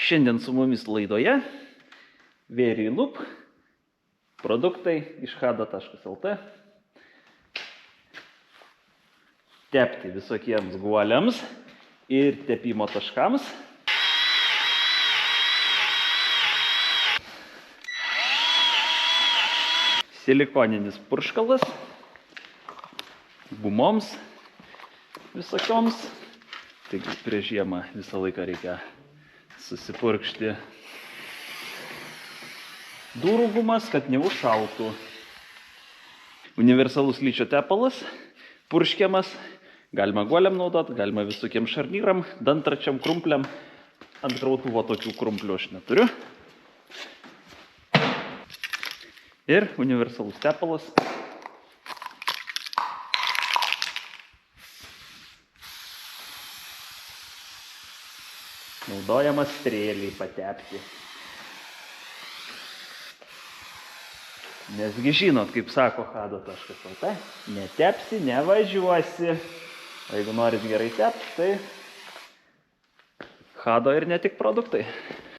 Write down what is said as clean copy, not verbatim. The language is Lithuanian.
Šiandien su mumis laidoje Very Loop produktai iš hada.lt. Tepti visokiems guoliams ir tepimo taškams. Silikoninis purškalas gumoms visokioms. Taigi prieš žiemą visą laiką reikia susipurkšti durų gumas, kad neužšaltų. Universalus lyčio tepalas, purškiamas, galima guoliam naudot, galima visokiem šarnyram, dantračiam, krumpliam. Ant grautuvo tokių krumplių aš neturiu. Ir universalus tepalas. Naudojamas strėliai patepti. Nesgi žinot, kaip sako hada.lt, netepsi, nevažiuosi. O jeigu norit gerai tepti, tai hado ir ne tik produktai.